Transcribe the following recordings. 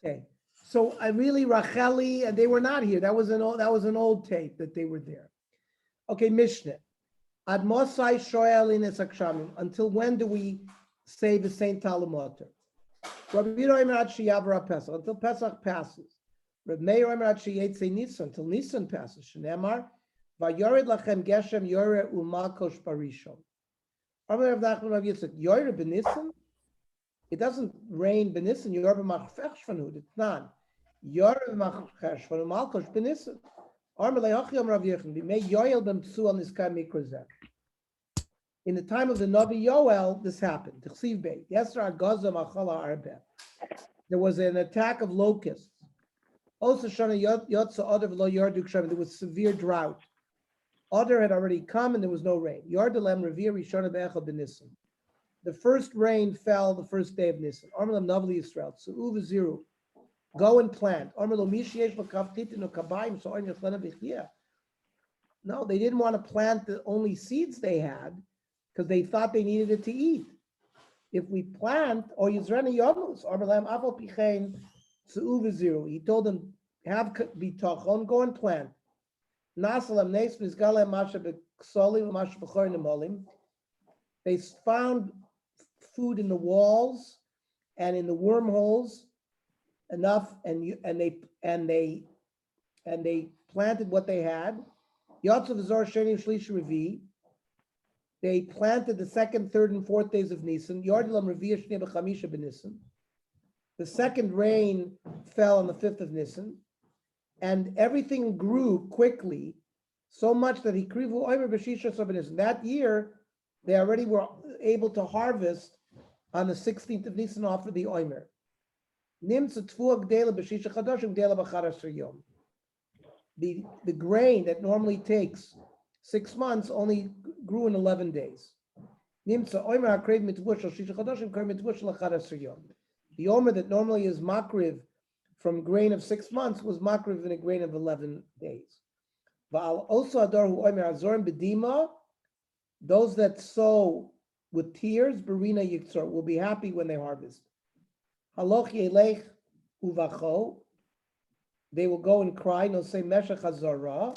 Okay. So I really Racheli, and they were not here. That was an old tape that they were there. Okay, Mishnah. Ad Mosai Shoel in Akshamim. Until when do we say the Saint Talamoter? Rabbi Yehuda Sheyavra Pesach, until Pesach passes. Rabbi Meir Sheyetze Nisan, until Nisan passes. Shneimar Vayored Lachem Geshem Yore Umakosh Barishon. Rav Nachman Rav Yitzchak Yore Benisan. It doesn't rain Benisan. Yore B'Machfesh Shvanut. It's not. Yore B'Machfesh Shvanut Malkosh Benisan. In the time of the Navi Yoel, this happened. There was an attack of locusts. There was severe drought. Other had already come and there was no rain. The first rain fell the first day of Nisan. Go and plant. No, they didn't want to plant the only seeds they had because they thought they needed it to eat. If we plant, or Yizrani Yomus, he told them, have bitachon, go and plant. They found food in the walls and in the wormholes enough, and they planted what they had. They planted the second, third, and fourth days of Nisan. The second rain fell on the 5th of Nisan, and everything grew quickly, so much that that year they already were able to harvest on the 16th of Nisan off of the Omer. The grain that normally takes 6 months only grew in 11 days. The Omer that normally is makriv from grain of 6 months was makriv in a grain of 11 days. Those that sow with tears, Barina Yitzor, will be happy when they harvest. Haloch yelech uvacho, they will go and cry. No say meshach hazara,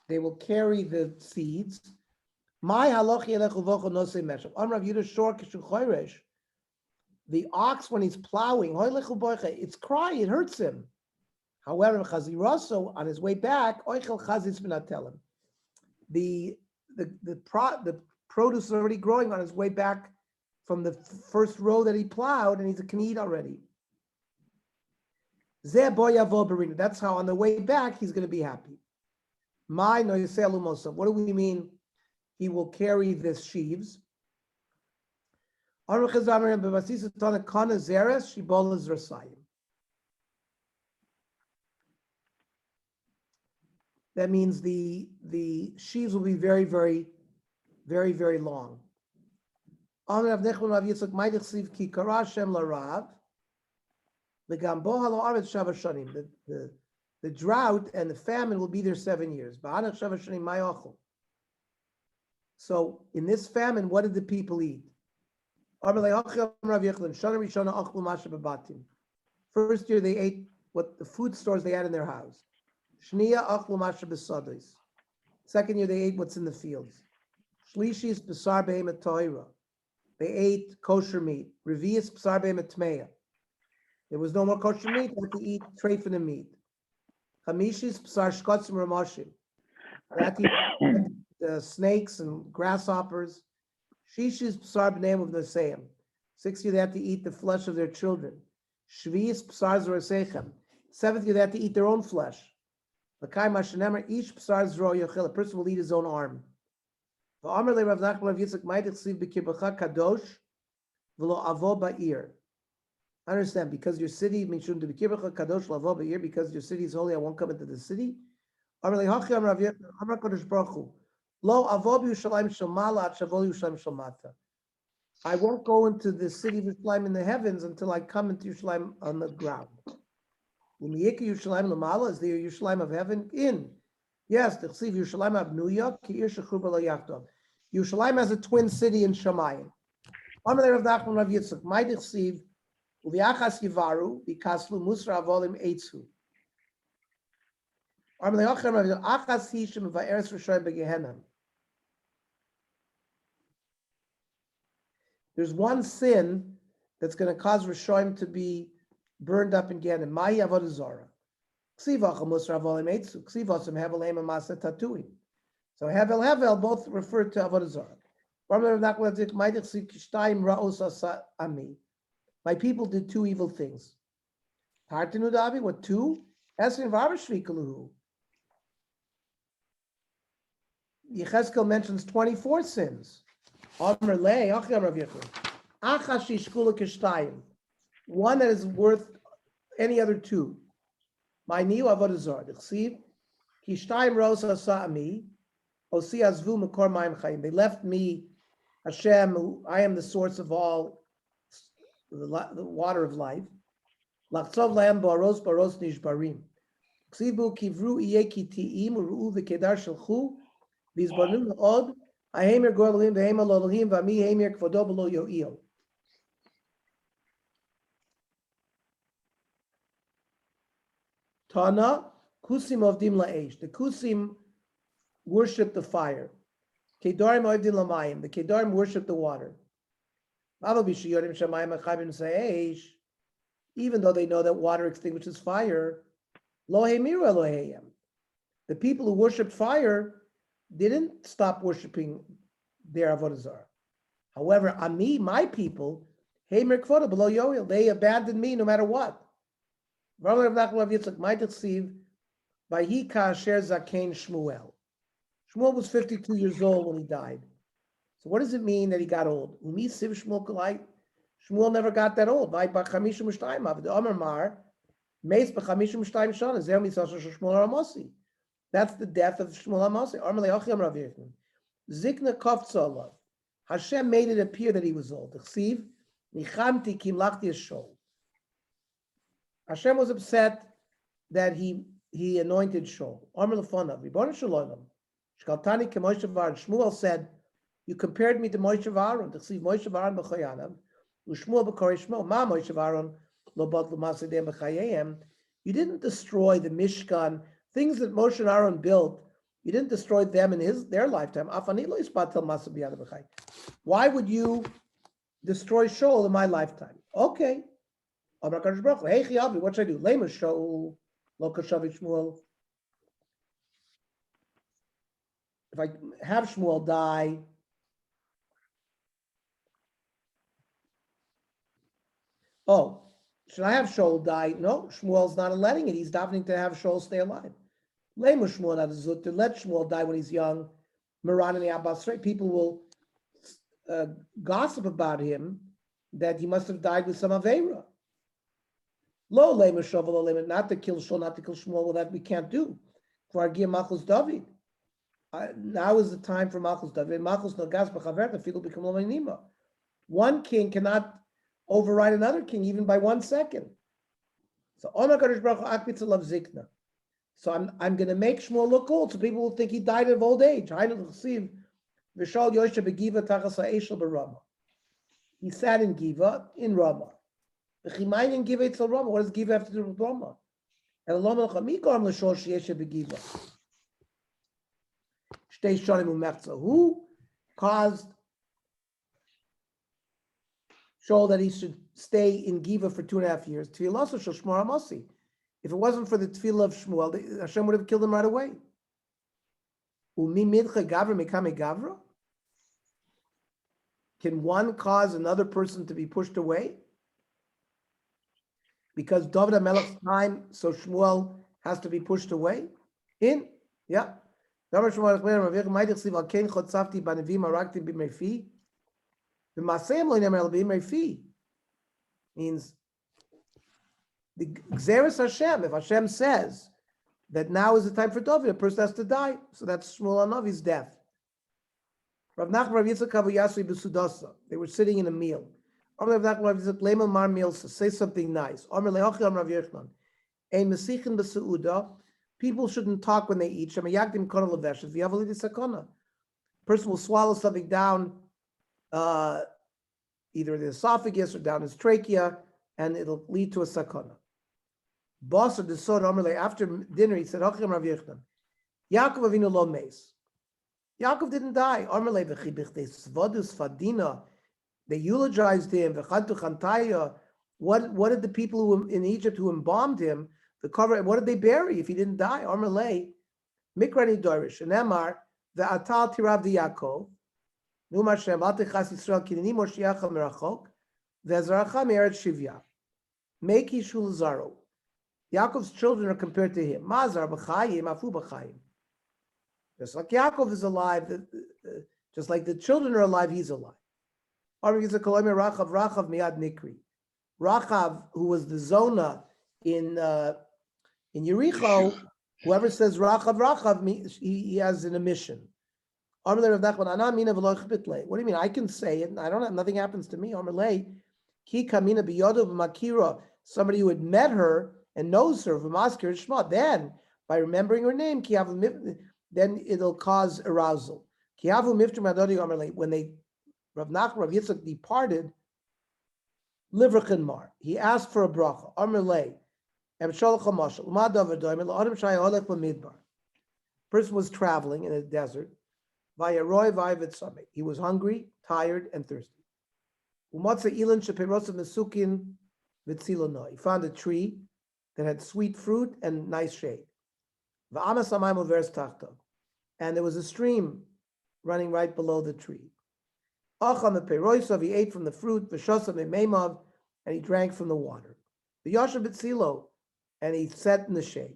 they will carry the seeds. My haloch yelech uvacho no say meshach. Amrav Yehuda shor kishu choresh. The ox when he's plowing, it's crying, it hurts him. However, chaziraso on his way back, oichel chazis v'natelim. The produce is already growing on his way back from the first row that he plowed, and he can eat already. That's how on the way back he's going to be happy. What do we mean? He will carry the sheaves. That means the sheaves will be very, very, very, very long. The drought and the famine will be there 7 years. So in this famine, what did the people eat? First year they ate what the food stores they had in their house. Second year they ate what's in the fields. They ate kosher meat. There was no more kosher meat, they had to eat treifin meat. They had to eat snakes and grasshoppers. 6 years they had to eat the flesh of their children. 7th year they had to eat their own flesh. Each a person will eat his own arm. Understand, because your city because your city is holy, I won't come into the city. I won't go into the city of Yerushalayim in the heavens until I come into Yerushalayim on the ground. Is the Yerushalayim of heaven in? Yes, the Yerushalayim of New York. Yerushalayim has a twin city in Shamayim. Uviachas yivaru bikaslu musra avolim eitzu. Achas hishim va'eres r'shoy begehenna. There's one sin that's going to cause Rishoim to be burned up in Gehenna. Ma'i avodah zara. Ksivach musra avolim eitzu. Ksivos hevel ema masa tatuim. So hevel both refer to avodah zara. My people did two evil things. Partinu davi, what two? Esrin v'arvashvikaluhu. Yechezkel mentions 24 sins. One that is worth any other two. My new avodah zara. Kishtayim rosa sa'ami. Osi azvu makor mayim chayim. They left me, Hashem, I am the source of all the water of life. Lachtzov lahem baros nishbarim. Ksivu kivru iye kitiim u'ru'u v'kedar shelchu v'izbarnu od ahemer go'elohim v'hemer lo'elohim v'ami hemer kvodo b'lo yo'il. Tana kusim ovdim la'esh. The kusim worship the fire. Kedarim ovdim la'mayim. The kedarim worship the water. Even though they know that water extinguishes fire, lo hemiru Elohayim. The people who worshipped fire didn't stop worshiping their avodah zarah. However, ami, my people, hemer kvoda below yoel, they abandoned me no matter what. Vayhi ka'asher zaken Shmuel. Shmuel was 52 years old when he died. So what does it mean that he got old? Umi siv Shmuel kolai. Shmuel never got that old. Vay b'chamishu m'shtayim av. The Omer Mar, meis b'chamishu m'shtayim shana. Zeh misasha Shmuel Ramosi. That's the death of Shmuel Ramosi. Omer le'ochim Rav Yechon. Zikna kofza alav. Hashem made it appear that he was old. Chsiv nichamti kim lachti yeshol. Hashem was upset that he anointed Shol. Omer lefonav. Ribono shel olam. Shkaltani k'Moshe v'Aaron. Shmuel said, you compared me to Moshe v'Aaron. T'chsiv Moshe v'Aaron b'choyanav. U'Shmuel b'korei Shmuel. Ma Moshe v'Aaron lo bat l'masedeim b'chayayim. You didn't destroy the Mishkan, things that Moshe and Aaron built. You didn't destroy them in their lifetime. Afani lo ispatel masa b'yad b'chay. Why would you destroy Shol in my lifetime? Okay. Amar Kadosh Baruch Hu, hey Chiyavi, what should I do? Lema Shol lo kashavi Shmuel. If I have Shmuel die, oh, should I have Shol die? No, Shmuel's not letting it. He's davening to have Shol stay alive. Lema Shmuel not zut, to let Shmuel die when he's young. Moran and Abbas, people will gossip about him that he must have died with some Aveira. Lo lema Shol, lo lema, not to kill Shol, not to kill Shmuel. Well, that we can't do. For Agir Machos David. Now is the time for Machos David. Machos no gas b'chaver, the fiddle become lomanima. One king cannot override another king even by 1 second. So Omer Kadosh Baruch Hu akbitz alav zikna. So I'm going to make Shmuel look old, so people will think he died of old age. He sat in Giva in Ramah. In Giva it's Ramah. What does Giva have to do with Ramah? Who caused Shaul that he should stay in Giva for 2.5 years? If it wasn't for the tefillah of Shmuel, Hashem would have killed him right away. Can one cause another person to be pushed away? Because David HaMelech's time, so Shmuel has to be pushed away? Yeah. Means the Xeris Hashem, if Hashem says that now is the time for David, a person has to die. So that's Shmuel HaNavi's death. Rav Nachman, Rav Yitzchak Abu Yasri b'Sudasa. They were sitting in a meal. Rav Nachman, Rav Yitzchak, Lema Mar Milsa, say something nice. Omer Leochi Am Rav Yechon. Ein Mesichin b'Seuda. People shouldn't talk when they eat. Shema Yakdim Kona Leveshes. V'Yavalidi Sakona. Person will swallow something down, either the esophagus or down his trachea. and it'll lead to a sakana. Boss of the son Amalei, after dinner, he said, Hachim Rav Yechon, Yaakov Avinu lo meis. Yaakov didn't die. Amalei v'chibichte svodus fadina. They eulogized him. V'chantu chantaya. What did the people who in Egypt who embalmed him, the cover, what did they bury if he didn't die? Amalei, Mikrani Dorish, and Emar, the Atal Tirav di Yaakov, Numar Shem, Atechas Yisrael, Kinini Moshiach Merachok, Vezracha Me'eretz Shivya. Make Yishul Zaro. Yaakov's children are compared to him. Mazar b'chayim, afu b'chayim. Just like Yaakov is alive, just like the children are alive, he's alive. Rachav miad nikri. Rachav, who was the zona in Yericho, whoever says Rachav, he has an emission. What do you mean? I can say it, and I don't have, nothing happens to me. Somebody who had met her and knows her, then by remembering her name, then it'll cause arousal. When they Rav Yitzchak departed, Livrachin Mar, he asked for a bracha. Person was traveling in a desert. He was hungry, tired, and thirsty. He found a tree that had sweet fruit and nice shade. And there was a stream running right below the tree. He ate from the fruit, and he drank from the water. And he sat in the shade.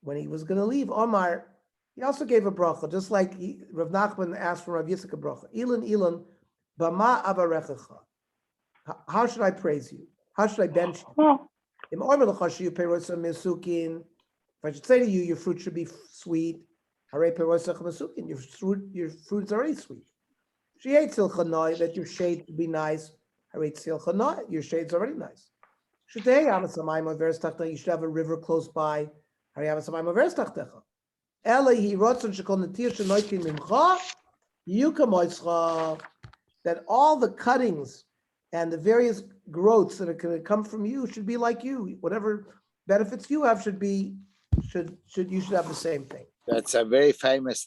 When he was going to leave, Omar, he also gave a bracha, just like Rav Nachman asked for Rav Yitzchak a bracha. Ilan, bama avarechacha. How should I praise you? How should I bench you? If I should say to you, your fruit should be sweet. Your fruit's already sweet. That your shade would be nice. Your shade's already nice. You should have a river close by. That all the cuttings and the various growths that are going to come from you should be like you. Whatever benefits you have you should have the same thing. That's a very famous thing.